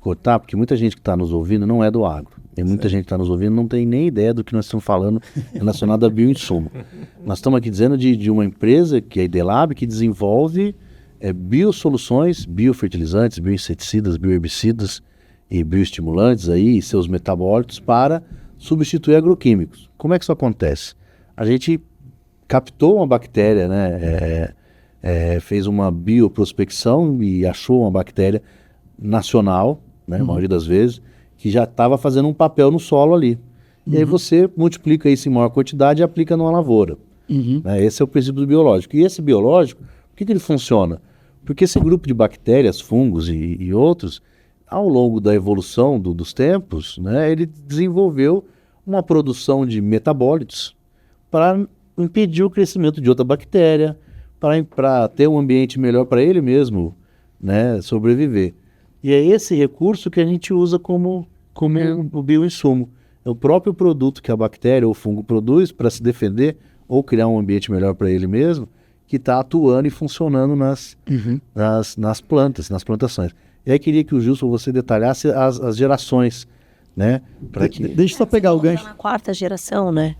cortar, porque muita gente que está nos ouvindo não é do agro. E muita gente que está nos ouvindo não tem nem ideia do que nós estamos falando relacionado a bioinsumo. Nós estamos aqui dizendo de uma empresa, que é a Idelab, que desenvolve biosoluções, biofertilizantes, bioinseticidas, bioherbicidas e bioestimulantes aí, e seus metabólitos para substituir agroquímicos. Como é que isso acontece? A gente captou uma bactéria, né, fez uma bioprospecção e achou uma bactéria nacional, né, a maioria das vezes, que já estava fazendo um papel no solo ali. E aí você multiplica isso em maior quantidade e aplica numa lavoura. Né? Esse é o princípio biológico. E esse biológico, por que ele funciona? Porque esse grupo de bactérias, fungos e outros, ao longo da evolução dos tempos, né, ele desenvolveu uma produção de metabólitos para impedir o crescimento de outra bactéria, para ter um ambiente melhor para ele mesmo, né, sobreviver. E é esse recurso que a gente usa como o bioinsumo. É o próprio produto que a bactéria ou o fungo produz para se defender ou criar um ambiente melhor para ele mesmo, que está atuando e funcionando nas plantas, nas plantações. E aí queria que o Gilson, você detalhasse as gerações, né? Deixa eu só pegar o gancho. Na quarta geração, né?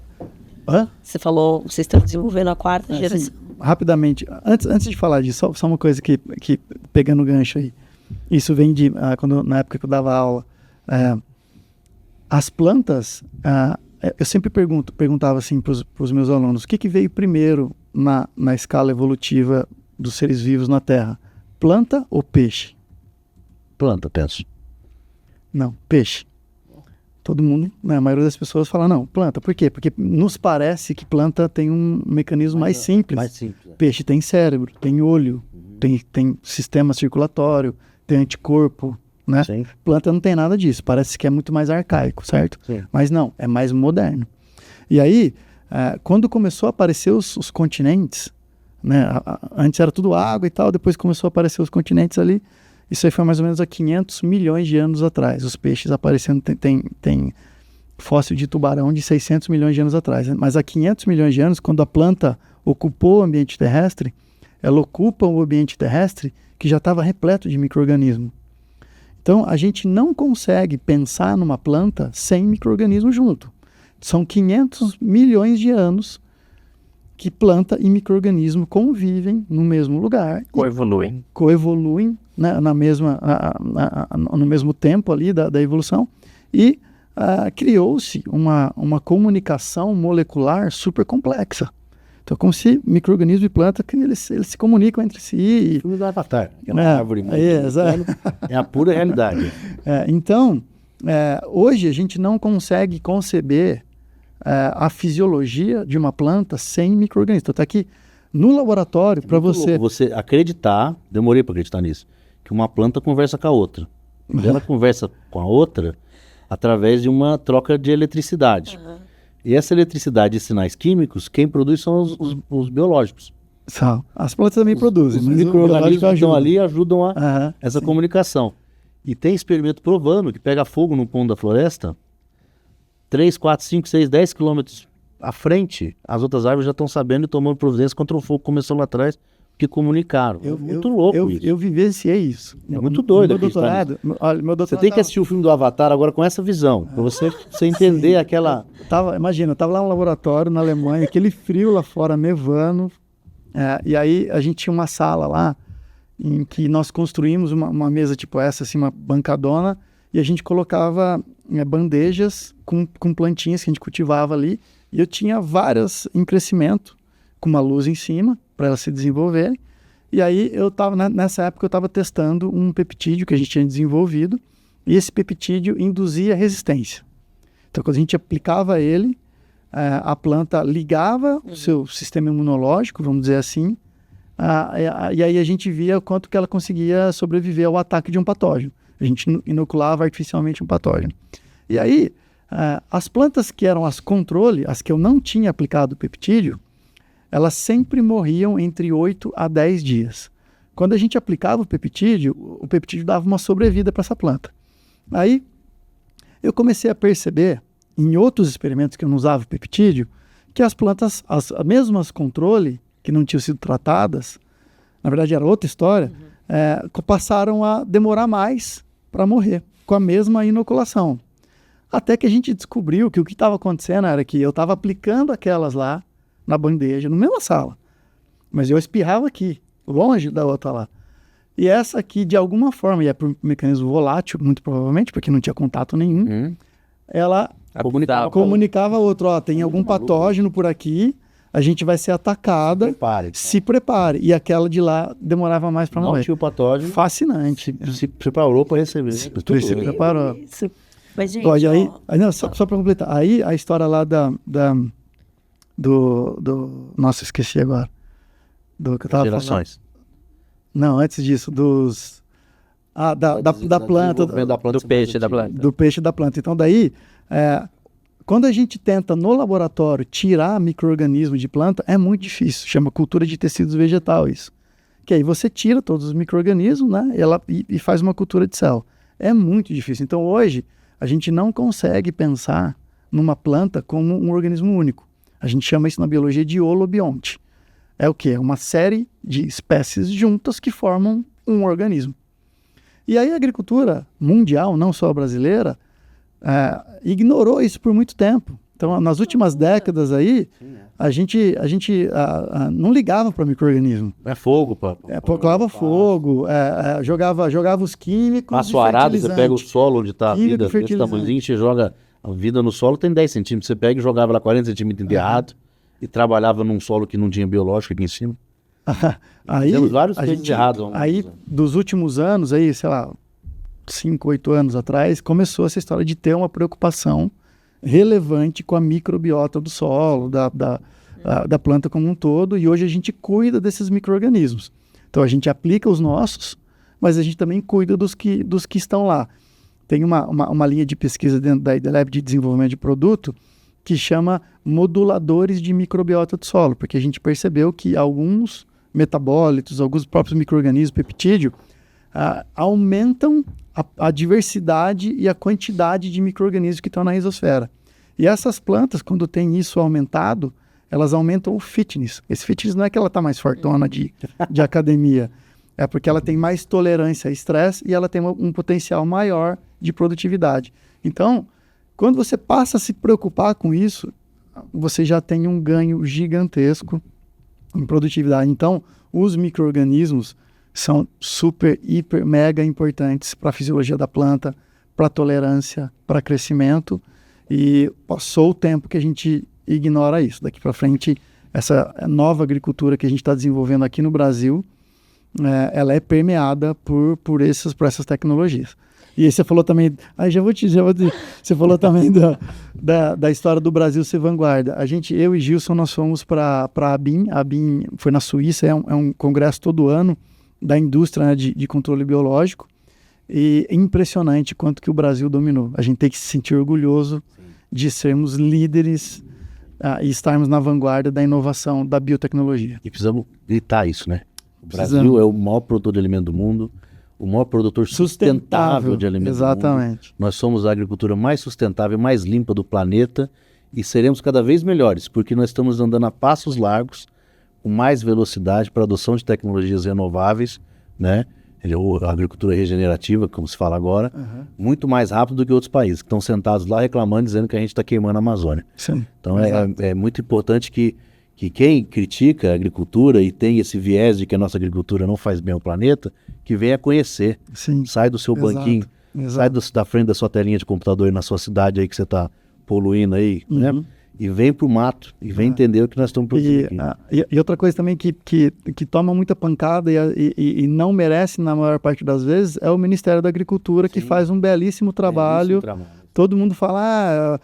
Hã? Você falou, vocês estão desenvolvendo a quarta geração. Assim, rapidamente, antes de falar disso, só uma coisa que pegando o gancho aí. Isso vem na época que eu dava aula. As plantas, eu sempre perguntava assim para os meus alunos, o que veio primeiro na escala evolutiva dos seres vivos na Terra? Planta ou peixe? Planta, penso. Não, peixe. Todo mundo, né, a maioria das pessoas fala não, planta. Por quê? Porque nos parece que planta tem um mecanismo mais simples. Mais simples. Peixe tem cérebro, tem olho, tem sistema circulatório, tem anticorpo, né? Sim. Planta não tem nada disso, parece que é muito mais arcaico, certo? Sim. Mas não, é mais moderno. E aí, quando começou a aparecer os continentes, né? Antes era tudo água e tal, depois começou a aparecer os continentes ali. Isso aí foi mais ou menos há 500 milhões de anos atrás. Os peixes aparecendo, tem fóssil de tubarão de 600 milhões de anos atrás. Né? Mas há 500 milhões de anos, quando a planta ocupou o ambiente terrestre, ela ocupa o ambiente terrestre que já estava repleto de micro-organismos. Então, a gente não consegue pensar numa planta sem micro-organismo junto. São 500 milhões de anos que planta e micro-organismo convivem no mesmo lugar. Coevoluem, né, no mesmo tempo ali da evolução. E criou-se uma comunicação molecular super complexa. Então, como se micro-organismo e planta, eles se comunicam entre si. O filme do Avatar, aquela árvore. É a pura realidade. Então, hoje a gente não consegue conceber a fisiologia de uma planta sem micro-organismo. Então, tá aqui no laboratório para você... Você acreditar, demorei para acreditar nisso, que uma planta conversa com a outra. Ela conversa com a outra através de uma troca de eletricidade. E essa eletricidade e sinais químicos, quem produz são os biológicos. As plantas também produzem. Os micro-organismos que estão ali ajudam essa sim. comunicação. E tem experimento provando que pega fogo no ponto da floresta, 3, 4, 5, 6, 10 quilômetros à frente, as outras árvores já estão sabendo e tomando providência contra o fogo que começou lá atrás, que comunicaram. Muito louco isso. Eu vivenciei isso. É muito doido. Meu doutorado, você tem que assistir o filme do Avatar agora com essa visão, para você entender aquela... Imagina, eu estava lá no laboratório na Alemanha, aquele frio lá fora, nevando, e aí a gente tinha uma sala lá, em que nós construímos uma mesa tipo essa, assim, uma bancadona, e a gente colocava bandejas com plantinhas que a gente cultivava ali, e eu tinha várias em crescimento, com uma luz em cima, para elas se desenvolverem. E aí, nessa época, eu estava testando um peptídeo que a gente tinha desenvolvido, e esse peptídeo induzia resistência. Então, quando a gente aplicava ele, a planta ligava o seu sistema imunológico, vamos dizer assim, e aí a gente via o quanto que ela conseguia sobreviver ao ataque de um patógeno. A gente inoculava artificialmente um patógeno. E aí, as plantas que eram as controle, as que eu não tinha aplicado o peptídeo, elas sempre morriam entre 8 a 10 dias. Quando a gente aplicava o peptídeo dava uma sobrevida para essa planta. Aí, eu comecei a perceber, em outros experimentos que eu não usava o peptídeo, que as plantas, as mesmas controle, que não tinham sido tratadas, na verdade era outra história, passaram a demorar mais para morrer. com a mesma inoculação. Até que a gente descobriu que o que estava acontecendo era que eu estava aplicando aquelas lá na bandeja, na mesma sala. Mas eu espirrava aqui, longe da outra lá. E essa aqui, de alguma forma, e é por mecanismo volátil, muito provavelmente, porque não tinha contato nenhum, ela comunicava a outra, ó, tem algum patógeno por aqui, a gente vai ser atacada, se prepare. E aquela de lá demorava mais para morrer. Não tinha o patógeno. Fascinante. Se preparou para receber. Se preparou. Isso. Mas, gente, Olha, aí, não, só para completar, aí a história lá nossa, esqueci agora. Do que eu tava Gerações. falando. Não, antes disso, da planta. Do peixe da planta. Do peixe da planta. Então, daí, quando a gente tenta no laboratório tirar micro-organismo de planta, é muito difícil. Chama cultura de tecidos vegetal isso. Que aí você tira todos os micro-organismos, né? E faz uma cultura de célula. É muito difícil. Então, hoje, a gente não consegue pensar numa planta como um organismo único. A gente chama isso na biologia de holobionte. É o quê? É uma série de espécies juntas que formam um organismo. E aí a agricultura mundial, não só a brasileira, ignorou isso por muito tempo. Então, nas últimas décadas aí, a gente não ligava para micro-organismo. É fogo, pá. Colocava fogo, jogava os químicos. Passo arado, você pega o solo onde está a vida, desse tamanhozinho, você joga a vida no solo, tem 10 centímetros. Você pega e jogava lá 40 centímetros enterrado e trabalhava num solo que não tinha biológico aqui em cima. Temos vários casos errados. Aí, dos últimos anos, aí, sei lá, 5, 8 anos atrás, começou essa história de ter uma preocupação relevante com a microbiota do solo, da planta como um todo, e hoje a gente cuida desses micro-organismos. Então a gente aplica os nossos, mas a gente também cuida dos que estão lá. Tem uma linha de pesquisa dentro da IDLab de desenvolvimento de produto que chama moduladores de microbiota do solo, porque a gente percebeu que alguns metabólitos, alguns próprios micro-organismos, peptídeo, aumentam a diversidade e a quantidade de micro-organismos que estão na risosfera. E essas plantas, quando tem isso aumentado, elas aumentam o fitness. Esse fitness não é que ela está mais fortona de academia, é porque ela tem mais tolerância a estresse e ela tem um potencial maior de produtividade. Então, quando você passa a se preocupar com isso, você já tem um ganho gigantesco em produtividade. Então, os micro-organismos são super, hiper, mega importantes para a fisiologia da planta, para a tolerância, para crescimento. E passou o tempo que a gente ignora isso. Daqui para frente, essa nova agricultura que a gente está desenvolvendo aqui no Brasil, ela é permeada por essas tecnologias. E aí você falou também, já vou te dizer, você falou também da história do Brasil ser vanguarda. Eu e Gilson, nós fomos para a ABIM. A ABIM foi na Suíça, é um congresso todo ano da indústria, né, de controle biológico. E é impressionante quanto que o Brasil dominou. A gente tem que se sentir orgulhoso de sermos líderes e estarmos na vanguarda da inovação da biotecnologia. E precisamos gritar isso, né? O Brasil é o maior produtor de alimento do mundo, o maior produtor sustentável de alimento do mundo. Nós somos a agricultura mais sustentável, mais limpa do planeta e seremos cada vez melhores, porque nós estamos andando a passos largos, com mais velocidade para a adoção de tecnologias renováveis, né? A agricultura regenerativa, como se fala agora, muito mais rápido do que outros países, que estão sentados lá reclamando, dizendo que a gente está queimando a Amazônia. Sim, então é muito importante que quem critica a agricultura e tem esse viés de que a nossa agricultura não faz bem ao planeta, que venha conhecer. Sim. Sai do seu banquinho, sai da frente da sua telinha de computador aí na sua cidade aí que você está poluindo aí, né? E vem pro mato, e vem entender o que nós estamos produzindo aqui. E outra coisa também que toma muita pancada e não merece na maior parte das vezes é o Ministério da Agricultura, que faz um belíssimo trabalho. Todo mundo fala,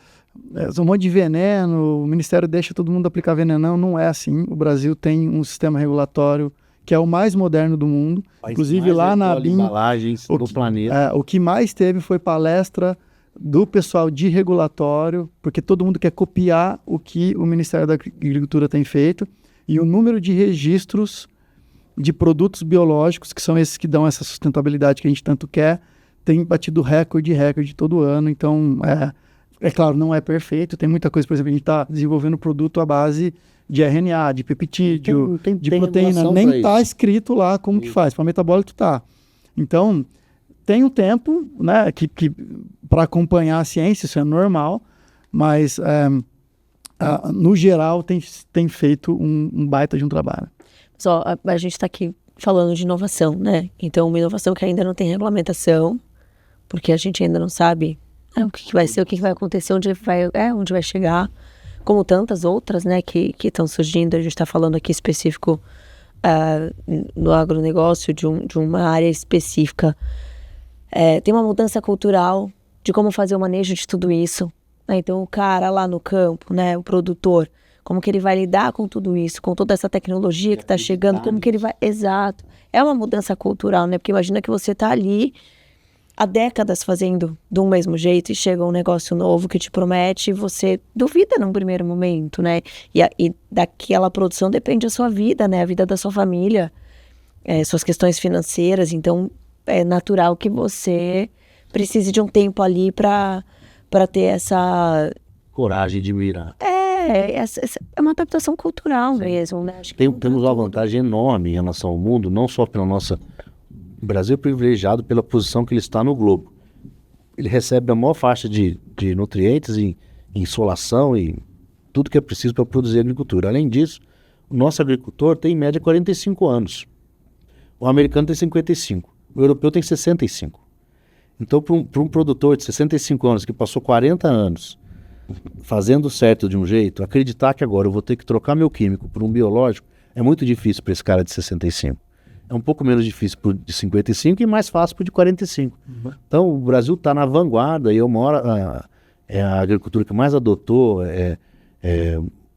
é um monte de veneno, o Ministério deixa todo mundo aplicar veneno. Não é assim. O Brasil tem um sistema regulatório que é o mais moderno do mundo. Inclusive lá na ABIM, embalagens do planeta. O que mais teve foi palestra do pessoal de regulatório, porque todo mundo quer copiar o que o Ministério da Agricultura tem feito, e o número de registros de produtos biológicos, que são esses que dão essa sustentabilidade que a gente tanto quer, tem batido recorde todo ano. Então, é claro, não é perfeito, tem muita coisa. Por exemplo, a gente está desenvolvendo produto à base de RNA, de peptídeo, de proteína, nem está escrito lá como que faz, para metabólito tá. Então, tem um tempo, né, que para acompanhar a ciência, isso é normal, mas no geral tem feito um baita de um trabalho. Só, a gente está aqui falando de inovação, né? Então, uma inovação que ainda não tem regulamentação, porque a gente ainda não sabe o que vai ser, o que vai acontecer, onde vai chegar, como tantas outras, né, que estão surgindo. A gente está falando aqui específico no agronegócio, de uma área específica. Tem uma mudança cultural de como fazer o manejo de tudo isso. Né? Então, o cara lá no campo, né, o produtor, como que ele vai lidar com tudo isso, com toda essa tecnologia que está chegando, como que ele vai... Exato. É uma mudança cultural, né? Porque imagina que você está ali há décadas fazendo do mesmo jeito e chega um negócio novo que te promete e você duvida num primeiro momento, né? E daquela produção depende a sua vida, né? A vida da sua família, suas questões financeiras. Então, é natural que você precise de um tempo ali para ter essa... coragem de mirar. É uma adaptação cultural mesmo, né? Acho que Temos uma vantagem enorme em relação ao mundo, não só pela nossa... O Brasil é privilegiado pela posição que ele está no globo. Ele recebe a maior faixa de nutrientes em insolação e tudo que é preciso para produzir agricultura. Além disso, o nosso agricultor tem em média 45 anos. O americano tem 55. O europeu tem 65. Então, para um produtor de 65 anos que passou 40 anos fazendo certo de um jeito, acreditar que agora eu vou ter que trocar meu químico por um biológico é muito difícil para esse cara de 65. É um pouco menos difícil para o de 55 e mais fácil para o de 45. Uhum. Então, o Brasil está na vanguarda e é a agricultura que mais adotou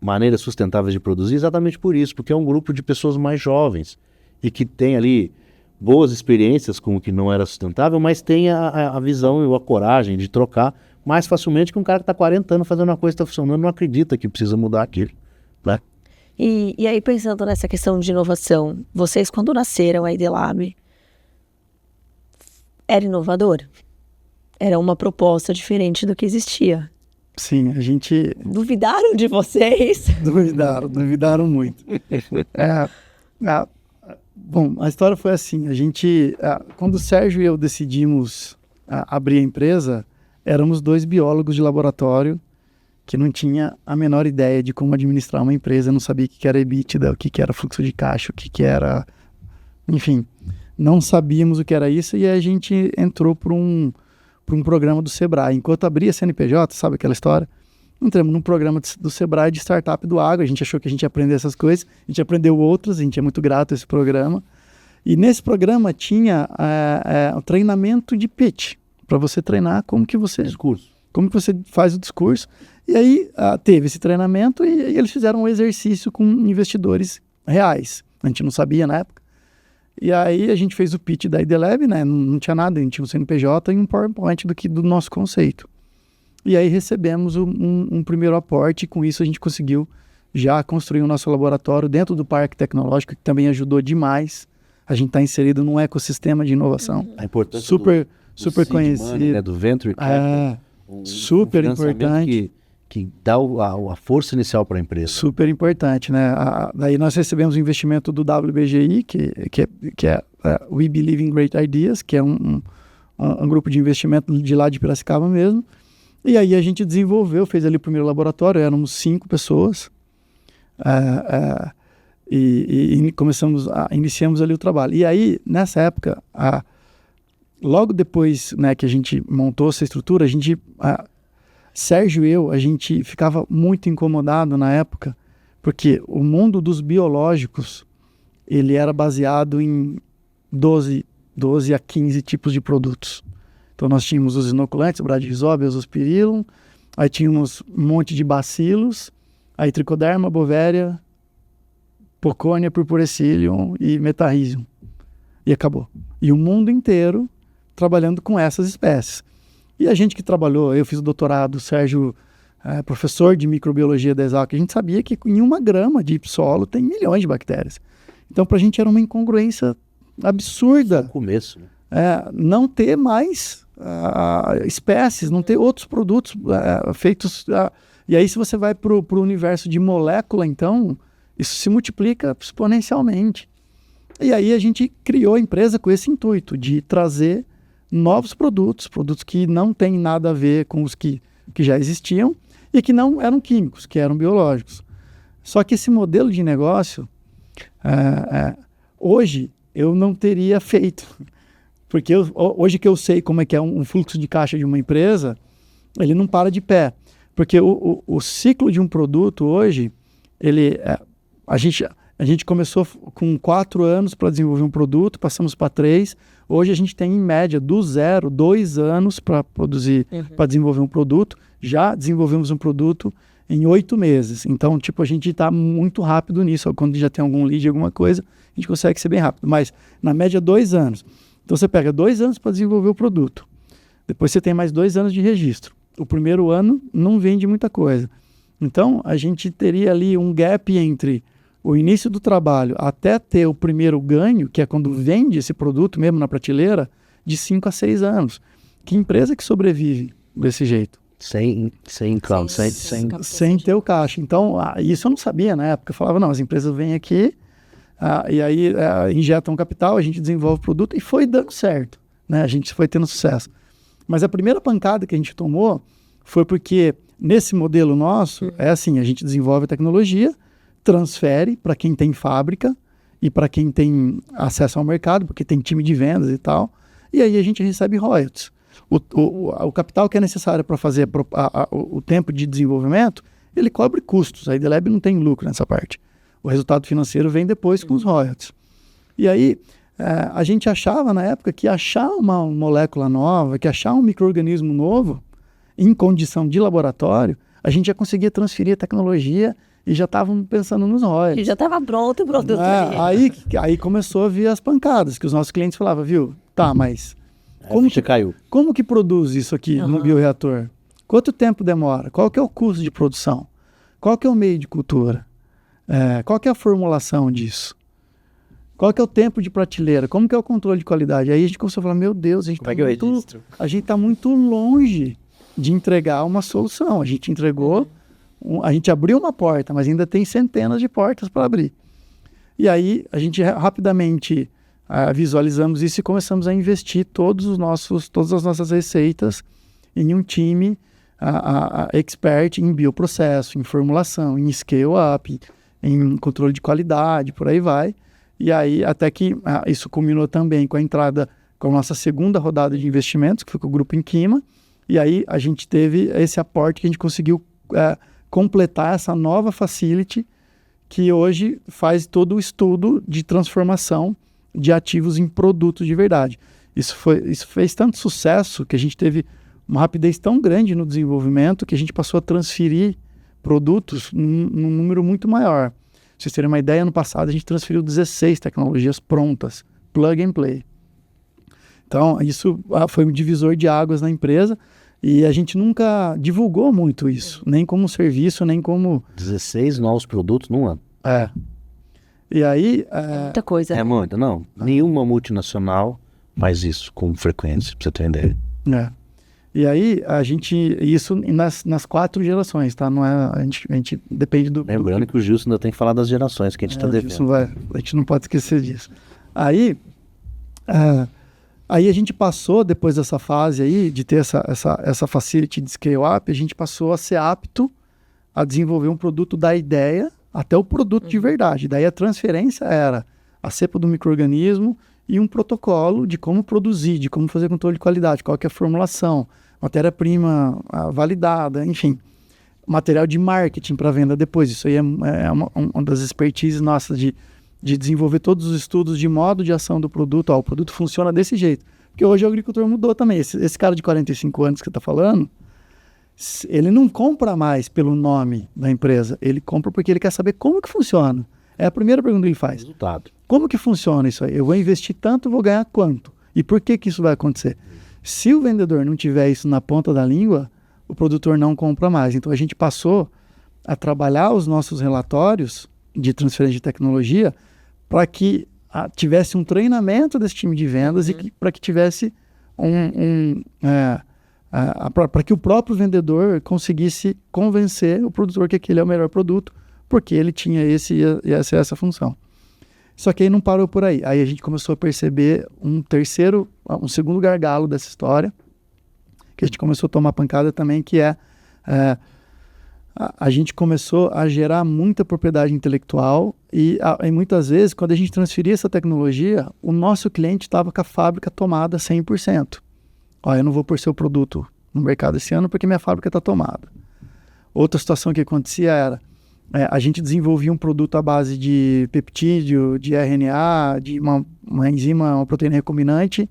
maneiras sustentáveis de produzir exatamente por isso, porque é um grupo de pessoas mais jovens e que tem ali boas experiências com o que não era sustentável, mas tem a visão e a coragem de trocar mais facilmente que um cara que está 40 anos fazendo uma coisa que está funcionando, não acredita que precisa mudar aquilo, né? E aí, pensando nessa questão de inovação, vocês, quando nasceram, a IDLab, era inovador? Era uma proposta diferente do que existia? Sim, a gente... Duvidaram de vocês? Duvidaram muito. Bom, a história foi assim, a gente... quando o Sérgio e eu decidimos abrir a empresa, éramos 2 biólogos de laboratório que não tinha a menor ideia de como administrar uma empresa, não sabia o que era EBITDA, o que era fluxo de caixa, o que era... Enfim, não sabíamos o que era isso e a gente entrou para um programa do Sebrae. Enquanto abria a CNPJ, sabe aquela história? Entramos num programa do Sebrae de startup do agro, a gente achou que a gente ia aprender essas coisas, a gente aprendeu outras, a gente é muito grato a esse programa. E nesse programa tinha o treinamento de pitch, para você treinar como que você faz o discurso. E aí teve esse treinamento e eles fizeram um exercício com investidores reais. A gente não sabia na época. E aí a gente fez o pitch da IDLab, né? Não tinha nada, a gente tinha um CNPJ e um PowerPoint do nosso conceito. E aí recebemos um primeiro aporte e com isso a gente conseguiu já construir o nosso laboratório dentro do Parque Tecnológico, que também ajudou demais. A gente está inserido num ecossistema de inovação. A importância super conhecido. Money, né? Do Venture Capital. Super importante. Que dá a força inicial para a empresa. Super importante, né? Daí nós recebemos o investimento do WBGI, que é We Believe in Great Ideas, que é um grupo de investimento de lá de Piracicaba mesmo. E aí a gente desenvolveu, fez ali o primeiro laboratório, éramos 5 pessoas. E iniciamos ali o trabalho. E aí, nessa época, logo depois, né, que a gente montou essa estrutura, Sérgio e eu, a gente ficava muito incomodado na época, porque o mundo dos biológicos, ele era baseado em 12 a 15 tipos de produtos. Então nós tínhamos os inoculantes, Bradyrhizobia, Azospirillum, aí tínhamos um monte de bacilos, aí Trichoderma, Bovéria, Poconia, Purpurecilium e Metarrhizium. E acabou. E o mundo inteiro trabalhando com essas espécies. E a gente que trabalhou, eu fiz o doutorado, o Sérgio, professor de microbiologia da Exalc, a gente sabia que em 1 grama de solo tem milhões de bactérias. Então, para a gente era uma incongruência absurda. No começo, né? Não ter mais espécies, não ter outros produtos feitos. E aí, se você vai para o universo de molécula, então, isso se multiplica exponencialmente. E aí a gente criou a empresa com esse intuito de trazer novos produtos que não têm nada a ver com os que já existiam e que não eram químicos, que eram biológicos. Só que esse modelo de negócio, hoje, eu não teria feito. Porque hoje que eu sei como é que é um fluxo de caixa de uma empresa, ele não para de pé. Porque o ciclo de um produto hoje, a gente começou com 4 anos para desenvolver um produto, passamos para 3. Hoje a gente tem, em média, do 0, 2 anos para produzir, para desenvolver um produto. Já desenvolvemos um produto em 8 meses. Então, a gente está muito rápido nisso. Quando já tem algum lead, alguma coisa, a gente consegue ser bem rápido. Mas, na média, 2 anos. Então, você pega 2 anos para desenvolver o produto. Depois você tem mais 2 anos de registro. O primeiro ano não vende muita coisa. Então, a gente teria ali um gap entre o início do trabalho até ter o primeiro ganho, que é quando vende esse produto mesmo na prateleira, de 5 a 6 anos. Que empresa que sobrevive desse jeito? Sem ter o caixa. Então, isso eu não sabia na época. Eu falava, não, as empresas vêm aqui, e aí injetam capital, a gente desenvolve o produto, e foi dando certo, né? A gente foi tendo sucesso. Mas a primeira pancada que a gente tomou foi porque nesse modelo nosso, é assim, a gente desenvolve a tecnologia, transfere para quem tem fábrica e para quem tem acesso ao mercado, porque tem time de vendas e tal, e aí a gente recebe royalties. O capital que é necessário para fazer o tempo de desenvolvimento, ele cobre custos. A IDLab não tem lucro nessa parte. O resultado financeiro vem depois com os royalties. E aí, a gente achava na época que achar uma molécula nova, que achar um micro-organismo novo, em condição de laboratório, a gente já conseguia transferir a tecnologia e já estavam pensando nos royalties. E já estava pronto o produto. Aí começou a vir as pancadas, que os nossos clientes falavam, viu, tá, mas como que produz isso aqui no bioreator? Quanto tempo demora? Qual que é o custo de produção? Qual que é o meio de cultura? Qual que é a formulação disso? Qual que é o tempo de prateleira? Como que é o controle de qualidade? Aí a gente começou a falar, meu Deus, a gente está muito longe de entregar uma solução. A gente entregou, a gente abriu uma porta, mas ainda tem centenas de portas para abrir. E aí a gente rapidamente visualizamos isso e começamos a investir todas as nossas receitas em um time expert em bioprocesso, em formulação, em scale-up, em controle de qualidade, por aí vai. E aí, até que isso culminou também com a entrada com a nossa segunda rodada de investimentos, que foi com o Grupo Inquima. E aí a gente teve esse aporte que a gente conseguiu completar essa nova facility que hoje faz todo o estudo de transformação de ativos em produtos de verdade. Isso fez tanto sucesso que a gente teve uma rapidez tão grande no desenvolvimento que a gente passou a transferir produtos num número muito maior. Pra vocês terem uma ideia, ano passado a gente transferiu 16 tecnologias prontas, plug and play. Então, isso foi um divisor de águas na empresa e a gente nunca divulgou muito isso, nem como serviço, nem como... 16 novos produtos num ano. E aí... muita coisa. É muito, não. Nenhuma multinacional faz isso com frequência, pra você ter ideia. E aí, a gente... Isso nas 4 gerações, tá? Não é... A gente depende do... Lembrando que o Gilson ainda tem que falar das gerações que a gente está devendo. A gente não pode esquecer disso. Aí a gente passou, depois dessa fase aí, de ter essa facility de scale-up, a gente passou a ser apto a desenvolver um produto da ideia até o produto de verdade. Daí a transferência era a cepa do micro-organismo e um protocolo de como produzir, de como fazer controle de qualidade, qual que é a formulação, matéria-prima validada, enfim. Material de marketing para venda depois. Isso aí é uma das expertises nossas de desenvolver todos os estudos de modo de ação do produto. O produto funciona desse jeito. Porque hoje o agricultor mudou também. Esse cara de 45 anos que você está falando, ele não compra mais pelo nome da empresa. Ele compra porque ele quer saber como que funciona. É a primeira pergunta que ele faz. Resultado. Como que funciona isso aí? Eu vou investir tanto, vou ganhar quanto? E por que isso vai acontecer? Se o vendedor não tiver isso na ponta da língua, o produtor não compra mais. Então a gente passou a trabalhar os nossos relatórios de transferência de tecnologia para que tivesse um treinamento desse time de vendas e para que tivesse para que o próprio vendedor conseguisse convencer o produtor que aquele é o melhor produto, porque ele tinha essa função. Só que aí não parou por aí. Aí a gente começou a perceber um segundo gargalo dessa história, que a gente começou a tomar pancada também, que a gente começou a gerar muita propriedade intelectual e muitas vezes, quando a gente transferia essa tecnologia, o nosso cliente estava com a fábrica tomada 100%. Ó, eu não vou pôr seu produto no mercado esse ano porque minha fábrica está tomada. Outra situação que acontecia era, a gente desenvolvia um produto à base de peptídeo, de RNA, de uma enzima, uma proteína recombinante,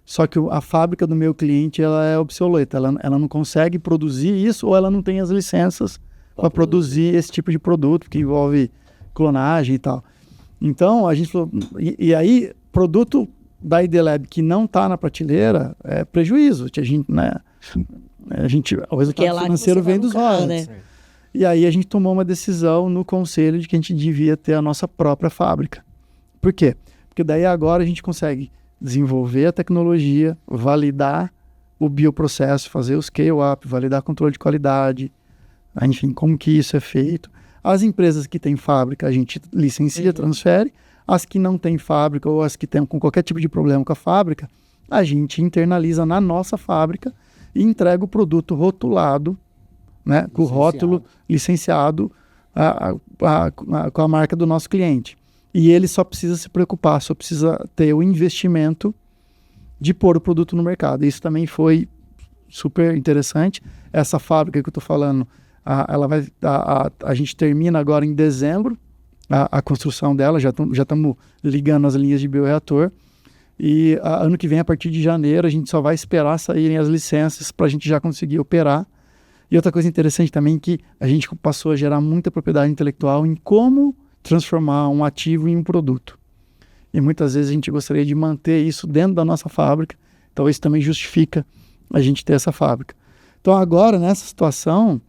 só que a fábrica do meu cliente ela é obsoleta, ela não consegue produzir isso ou ela não tem as licenças para produzir esse tipo de produto, que envolve clonagem e tal. Então, a gente falou, e aí, produto da ID Lab que não está na prateleira é prejuízo. O resultado financeiro vem dos royalties. Né? E aí a gente tomou uma decisão no conselho de que a gente devia ter a nossa própria fábrica. Por quê? Porque daí agora a gente consegue desenvolver a tecnologia, validar o bioprocesso, fazer o scale-up, validar controle de qualidade, enfim, como que isso é feito. As empresas que têm fábrica, a gente licencia, transfere. As que não têm fábrica ou as que têm com qualquer tipo de problema com a fábrica, a gente internaliza na nossa fábrica e entrega o produto rotulado, né, com o rótulo licenciado com a marca do nosso cliente. E ele só precisa se preocupar, só precisa ter o investimento de pôr o produto no mercado. Isso também foi super interessante. Essa fábrica que eu estou falando, a gente termina agora em dezembro a construção dela, já estamos ligando as linhas de bioreator. E ano que vem, a partir de janeiro, a gente só vai esperar saírem as licenças para a gente já conseguir operar. E outra coisa interessante também é que a gente passou a gerar muita propriedade intelectual em como transformar um ativo em um produto. E muitas vezes a gente gostaria de manter isso dentro da nossa fábrica, então isso também justifica a gente ter essa fábrica. Então agora, nessa situação,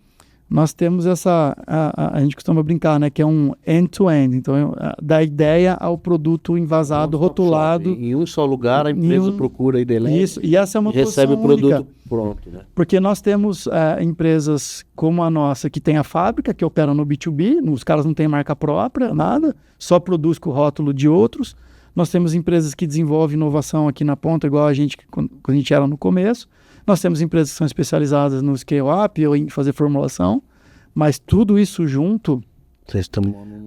nós temos a gente costuma brincar, né, que é um end-to-end, então da ideia ao produto envasado, rotulado. Em um só lugar a empresa procura a ID Lab. Isso, e essa é uma recebe o produto única, pronto, né? Porque nós temos empresas como a nossa que tem a fábrica, que opera no B2B, os caras não têm marca própria, nada, só produz com o rótulo de outros. Nós temos empresas que desenvolvem inovação aqui na ponta, igual a gente, quando a gente era no começo. Nós temos empresas que são especializadas no scale-up ou em fazer formulação, mas tudo isso junto,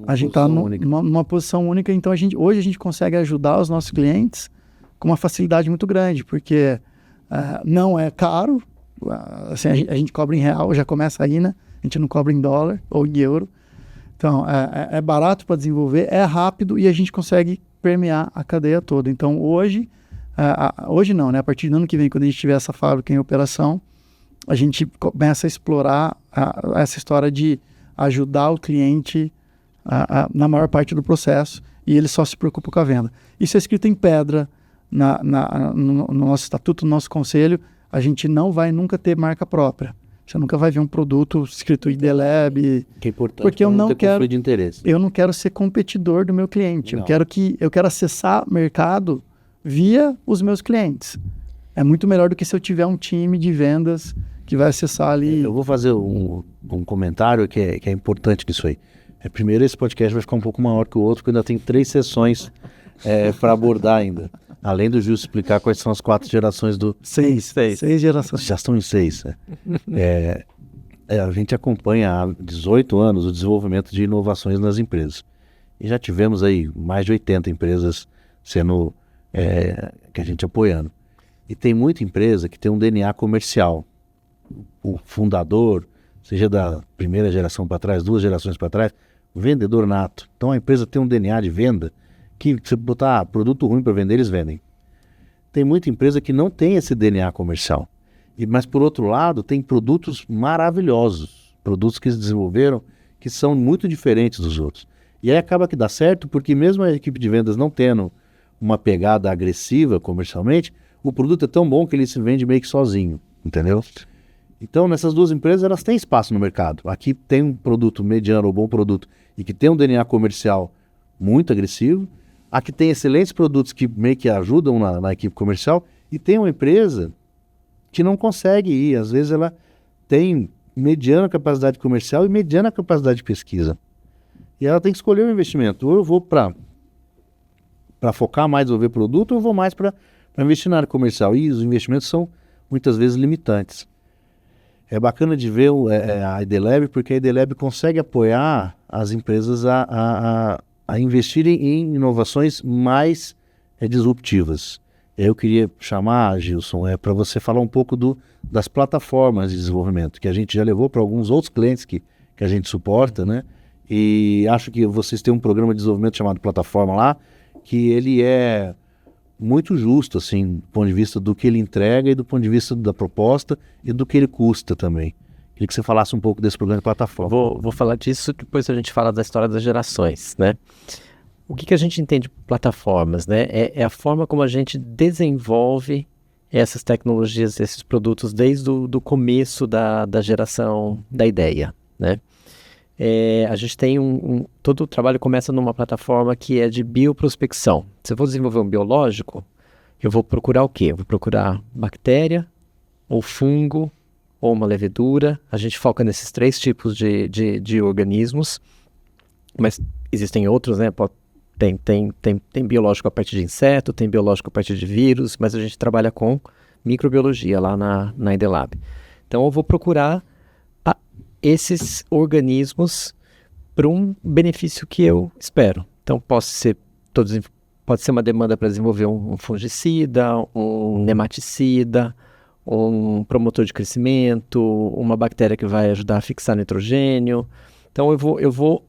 a gente está numa posição única. Então, hoje a gente consegue ajudar os nossos clientes com uma facilidade muito grande, porque não é caro, assim, a gente cobra em real, já começa aí, né? A gente não cobra em dólar ou em euro. Então, é barato para desenvolver, é rápido e a gente consegue permear a cadeia toda. Então, hoje não, né? A partir do ano que vem, quando a gente tiver essa fábrica em operação, a gente começa a explorar essa história de ajudar o cliente na maior parte do processo e ele só se preocupa com a venda. Isso é escrito em pedra no nosso estatuto, no nosso conselho. A gente não vai nunca ter marca própria. Você nunca vai ver um produto escrito ID Lab. Que é importante, porque eu não quero conflito de interesse. Eu não quero ser competidor do meu cliente. Eu quero acessar mercado via os meus clientes. É muito melhor do que se eu tiver um time de vendas que vai acessar ali. Eu vou fazer um comentário que é importante disso aí. Primeiro, esse podcast vai ficar um pouco maior que o outro, porque ainda tem 3 sessões para abordar ainda. Além do Gil explicar quais são as 4 gerações do... 6 gerações. Já estão em 6. A gente acompanha há 18 anos o desenvolvimento de inovações nas empresas. E já tivemos aí mais de 80 empresas sendo... que a gente apoiando. E tem muita empresa que tem um DNA comercial. O fundador, seja da primeira geração para trás, 2 gerações para trás, vendedor nato. Então a empresa tem um DNA de venda que se botar produto ruim para vender, eles vendem. Tem muita empresa que não tem esse DNA comercial. Mas por outro lado, tem produtos maravilhosos, produtos que eles desenvolveram que são muito diferentes dos outros. E aí acaba que dá certo, porque mesmo a equipe de vendas não tendo uma pegada agressiva comercialmente, o produto é tão bom que ele se vende meio que sozinho, entendeu? Então, nessas 2 empresas, elas têm espaço no mercado. Aqui tem um produto mediano ou bom produto e que tem um DNA comercial muito agressivo. Aqui tem excelentes produtos que meio que ajudam na equipe comercial. E tem uma empresa que não consegue ir. Às vezes ela tem mediana capacidade comercial e mediana capacidade de pesquisa. E ela tem que escolher um investimento. Ou eu vou para para focar mais em desenvolver produto ou eu vou mais para investir na área comercial? E os investimentos são muitas vezes limitantes. É bacana de ver a IDLab, porque a IDLab consegue apoiar as empresas a investirem em inovações mais disruptivas. Eu queria chamar, Gilson, para você falar um pouco das plataformas de desenvolvimento, que a gente já levou para alguns outros clientes que a gente suporta, né? E acho que vocês têm um programa de desenvolvimento chamado Plataforma lá, que ele é muito justo, assim, do ponto de vista do que ele entrega e do ponto de vista da proposta e do que ele custa também. Queria que você falasse um pouco desse programa de plataforma. Vou falar disso, depois a gente fala da história das gerações, né? O que a gente entende por plataformas, né? É a forma como a gente desenvolve essas tecnologias, esses produtos desde o começo da geração da ideia, né? A gente tem todo o trabalho começa numa plataforma que é de bioprospecção. Se eu vou desenvolver um biológico, eu vou procurar o quê? Eu vou procurar bactéria, ou fungo, ou uma levedura. A gente foca nesses 3 tipos de organismos, mas existem outros, né? Tem biológico a partir de inseto, tem biológico a partir de vírus, mas a gente trabalha com microbiologia lá na IDLab. Então eu vou procurar esses organismos para um benefício que eu espero. Então pode ser uma demanda para desenvolver um fungicida, um nematicida, um promotor de crescimento, uma bactéria que vai ajudar a fixar nitrogênio. Então eu vou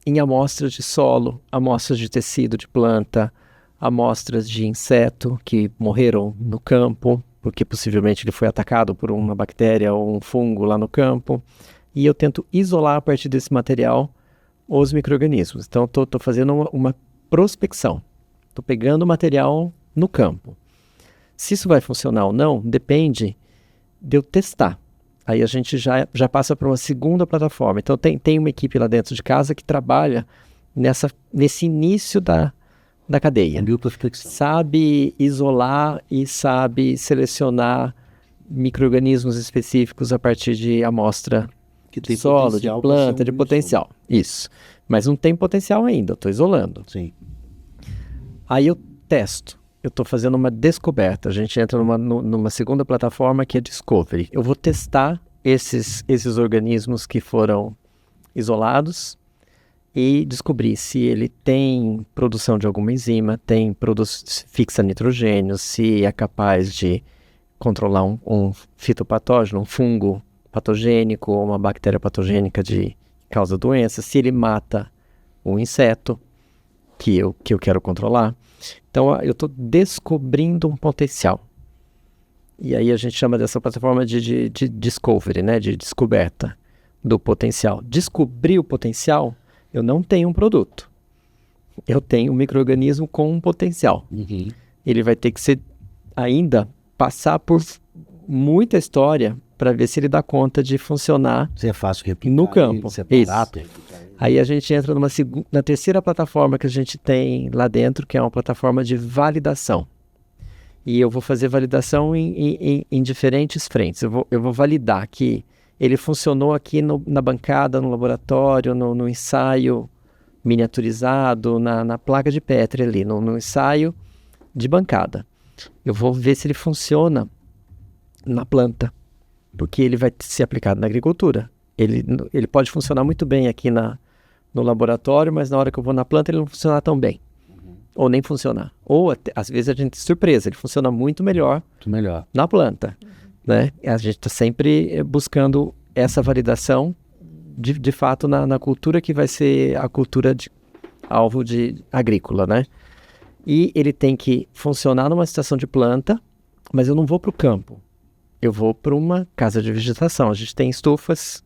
em amostras de solo, amostras de tecido de planta, amostras de inseto que morreram no campo, porque possivelmente ele foi atacado por uma bactéria ou um fungo lá no campo. E eu tento isolar a partir desse material os micro-organismos. Então, estou fazendo uma prospecção. Estou pegando o material no campo. Se isso vai funcionar ou não, depende de eu testar. Aí a gente já passa para uma segunda plataforma. Então, tem uma equipe lá dentro de casa que trabalha nesse início da cadeia. Sabe isolar e sabe selecionar micro-organismos específicos a partir de amostra que tem solo, de planta, de potencial. Isso. Mas não tem potencial ainda, eu estou isolando. Sim. Aí eu testo. Eu estou fazendo uma descoberta. A gente entra numa segunda plataforma que é Discovery. Eu vou testar esses organismos que foram isolados e descobrir se ele tem produção de alguma enzima, fixa nitrogênio, se é capaz de controlar um fitopatógeno, um fungo patogênico ou uma bactéria patogênica que causa doença, se ele mata um inseto que eu quero controlar. Então, eu estou descobrindo um potencial. E aí a gente chama dessa plataforma de discovery, né? De descoberta do potencial. Descobrir o potencial, eu não tenho um produto. Eu tenho um micro-organismo com um potencial. Uhum. Ele vai ter que ainda passar por muita história para ver se ele dá conta de funcionar se é fácil replicar no campo. Se é barato replicar. Aí a gente entra na terceira plataforma que a gente tem lá dentro, que é uma plataforma de validação. E eu vou fazer validação em diferentes frentes. Eu vou validar que ele funcionou aqui na bancada, no laboratório, no ensaio miniaturizado, na placa de Petri ali, no ensaio de bancada. Eu vou ver se ele funciona na planta, porque ele vai ser aplicado na agricultura. Ele pode funcionar muito bem aqui no laboratório, mas na hora que eu vou na planta ele não funciona tão bem. Ou nem funcionar. Ou às vezes a gente surpresa, ele funciona muito melhor na planta. Né? A gente está sempre buscando essa validação de fato na cultura que vai ser a cultura alvo de agrícola, né? E ele tem que funcionar numa estação de planta, mas eu não vou para o campo. Eu vou para uma casa de vegetação. A gente tem estufas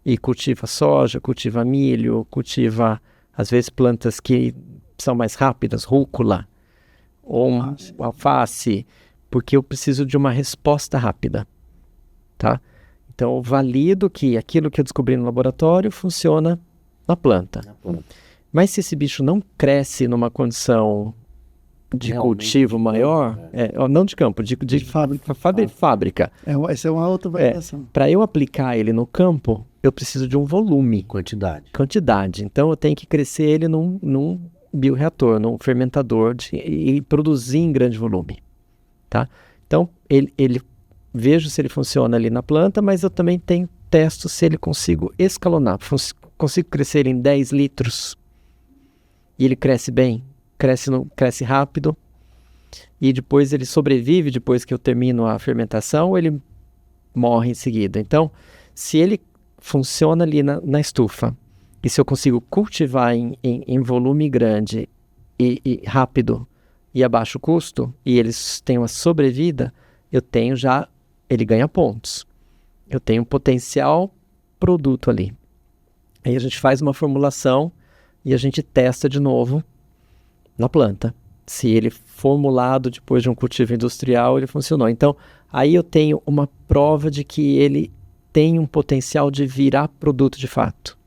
e cultiva soja, cultiva milho, cultiva, às vezes, plantas que são mais rápidas, rúcula ou alface, porque eu preciso de uma resposta rápida, tá? Então, eu valido que aquilo que eu descobri no laboratório funciona na planta. Mas se esse bicho não cresce numa condição de cultivo maior, não de campo, de fábrica. Essa é uma outra validação. Para eu aplicar ele no campo, eu preciso de um volume. Quantidade. Então, eu tenho que crescer ele num bioreator, num fermentador e produzir em grande volume, tá? Então, ele vejo se ele funciona ali na planta, mas eu também testo se ele consigo escalonar, consigo crescer ele em 10 litros e ele cresce bem, cresce rápido e depois ele sobrevive depois que eu termino a fermentação ou ele morre em seguida. Então, se ele funciona ali na estufa e se eu consigo cultivar em volume grande e rápido e a baixo custo e eles têm uma sobrevida, ele ganha pontos. Eu tenho um potencial produto ali. Aí a gente faz uma formulação e a gente testa de novo na planta. Se ele formulado depois de um cultivo industrial, ele funcionou. Então, aí eu tenho uma prova de que ele tem um potencial de virar produto de fato.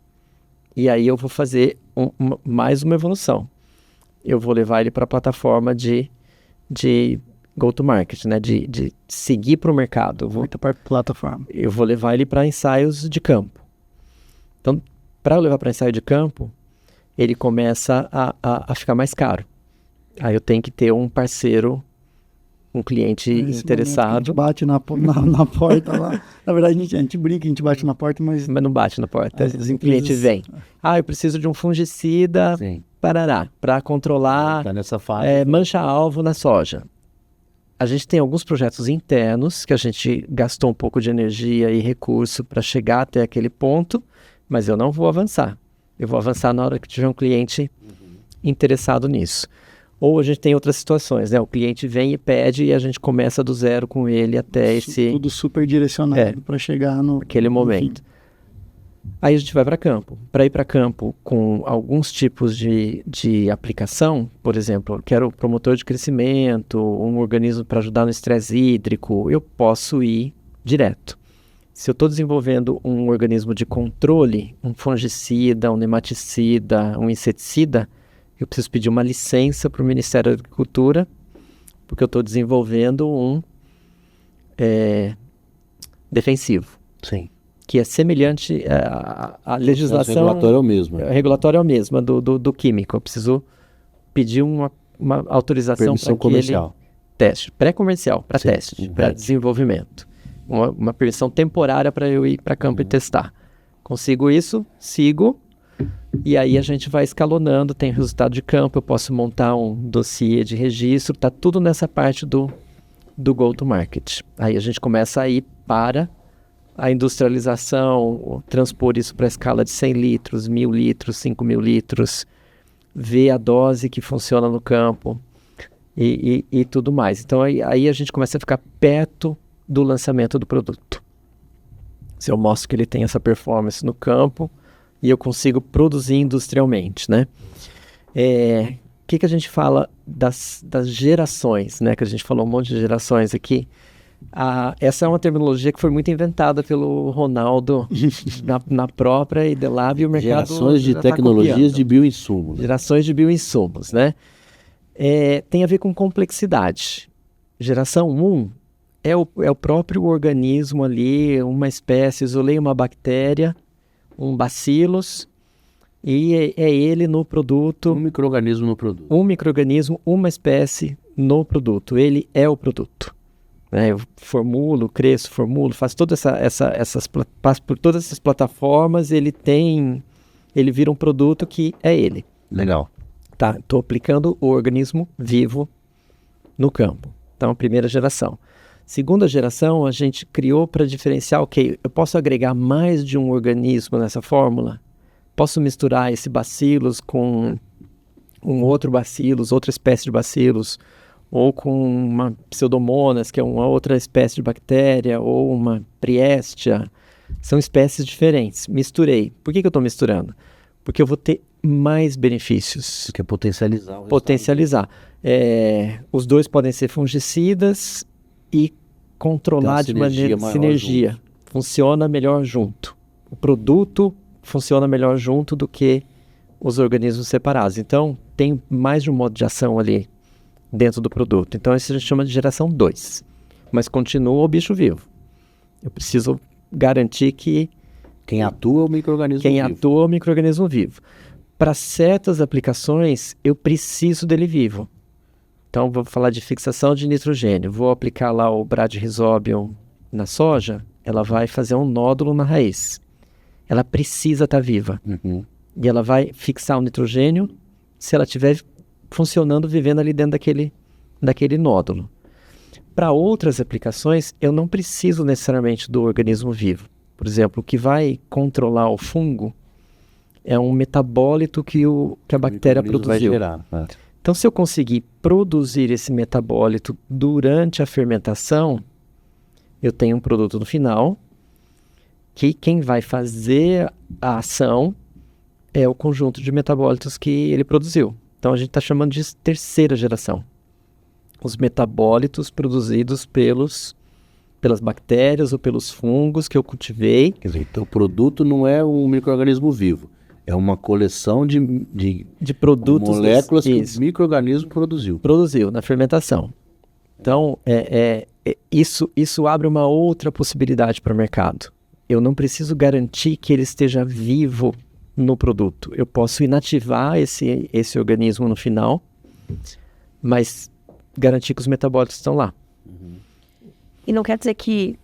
E aí eu vou fazer mais uma evolução. Eu vou levar ele para a plataforma de go-to-market, né? De seguir para o mercado. Muita plataforma. Eu vou levar ele para ensaios de campo. Então, para eu levar para ensaio de campo, ele começa a ficar mais caro. Aí eu tenho que ter um parceiro, um cliente interessado. A gente bate na porta lá. Na verdade, a gente brinca, a gente bate na porta, mas não bate na porta. O cliente vem. Eu preciso de um fungicida, parará, para controlar tá nessa fase. Mancha-alvo na soja. A gente tem alguns projetos internos que a gente gastou um pouco de energia e recurso para chegar até aquele ponto, mas eu não vou avançar. Eu vou avançar na hora que tiver um cliente interessado nisso. Ou a gente tem outras situações, né? O cliente vem e pede e a gente começa do zero com ele até esse... Tudo super direcionado para chegar naquele momento. Aí a gente vai para campo. Para ir para campo com alguns tipos de aplicação, por exemplo, eu quero promotor de crescimento, um organismo para ajudar no estresse hídrico, eu posso ir direto. Se eu estou desenvolvendo um organismo de controle, um fungicida, um nematicida, um inseticida, eu preciso pedir uma licença para o Ministério da Agricultura, porque eu estou desenvolvendo um defensivo. Sim. Que é semelhante à legislação... O regulatório é o mesmo. O regulatório é o mesmo, do químico. Eu preciso pedir uma autorização para comercial. Teste, pré-comercial, para teste, para desenvolvimento. Uma permissão temporária para eu ir para campo e testar. Consigo isso, sigo... E aí a gente vai escalonando, tem resultado de campo, eu posso montar um dossiê de registro, tá tudo nessa parte do go-to-market. Aí a gente começa a ir para a industrialização, transpor isso para a escala de 100 litros, 1.000 litros, 5.000 litros, ver a dose que funciona no campo e tudo mais. Então aí a gente começa a ficar perto do lançamento do produto. Se eu mostro que ele tem essa performance no campo, e eu consigo produzir industrialmente, né? O que a gente fala das gerações, né? Que a gente falou um monte de gerações aqui. Essa é uma terminologia que foi muito inventada pelo Ronaldo na própria Idelab e o mercado... Gerações de tecnologias de bioinsumos. Gerações de bioinsumos, né? Tem a ver com complexidade. Geração 1 é o próprio organismo ali, uma espécie, isolei uma bactéria, um bacillus, e é ele no produto. Um micro-organismo no produto. Um micro-organismo, uma espécie no produto. Ele é o produto. Eu formulo, cresço, faço passo por todas essas plataformas, ele vira um produto que é ele. Legal. Tá, estou aplicando o organismo vivo no campo. Então, primeira geração. Segunda geração, a gente criou para diferenciar, eu posso agregar mais de um organismo nessa fórmula? Posso misturar esse bacillus com um outro bacillus, outra espécie de bacillus, ou com uma pseudomonas, que é uma outra espécie de bactéria, ou uma priestia. São espécies diferentes. Misturei. Por que eu estou misturando? Porque eu vou ter mais benefícios. Você quer potencializar. Potencializar. Os dois podem ser fungicidas e controlar de maneira sinergia. Funciona melhor junto. O produto funciona melhor junto do que os organismos separados. Então, tem mais de um modo de ação ali dentro do produto. Então, isso a gente chama de geração 2. Mas continua o bicho vivo. Eu preciso garantir que... Quem atua é o micro-organismo vivo. Quem atua é o micro-organismo vivo. para certas aplicações, eu preciso dele vivo. Então, vou falar de fixação de nitrogênio. Vou aplicar lá o Bradyrhizobium na soja, ela vai fazer um nódulo na raiz. Ela precisa estar viva. Uhum. E ela vai fixar o nitrogênio se ela estiver funcionando, vivendo ali dentro daquele nódulo. Para outras aplicações, eu não preciso necessariamente do organismo vivo. Por exemplo, o que vai controlar o fungo é um metabólito que a bactéria Vai produziu. gerar, né? Então, se eu conseguir produzir esse metabólito durante a fermentação, eu tenho um produto no final, que quem vai fazer a ação é o conjunto de metabólitos que ele produziu. Então, a gente está chamando de terceira geração. Os metabólitos produzidos pelas bactérias ou pelos fungos que eu cultivei. Quer dizer, então o produto não é um micro-organismo vivo, é uma coleção de Produtos moléculas que isso, o micro-organismo produziu na fermentação. Então, isso abre uma outra possibilidade para o mercado. Eu não preciso garantir que ele esteja vivo no produto. Eu posso inativar esse organismo no final, mas garantir que os metabólitos estão lá. E não quer dizer que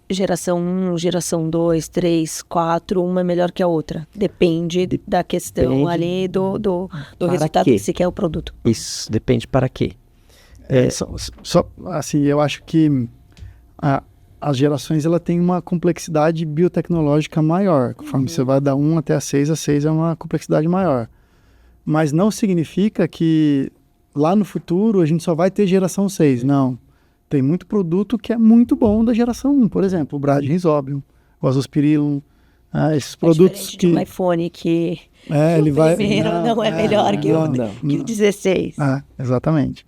geração 1, geração 2, 3, 4, uma é melhor que a outra. Depende da questão ali do resultado quê? que se quer o produto. Isso, depende para quê. Assim, eu acho que as gerações ela tem uma complexidade biotecnológica maior. Conforme você vai da 1 até a 6 é uma complexidade maior. Mas não significa que lá no futuro a gente só vai ter geração 6. Não. Tem muito produto que é muito bom da geração 1. Por exemplo, o Bradyrhizobium, o Azospirillum. Esses produtos que... de um iPhone que ele vai... primeiro não é melhor que o 16. Exatamente.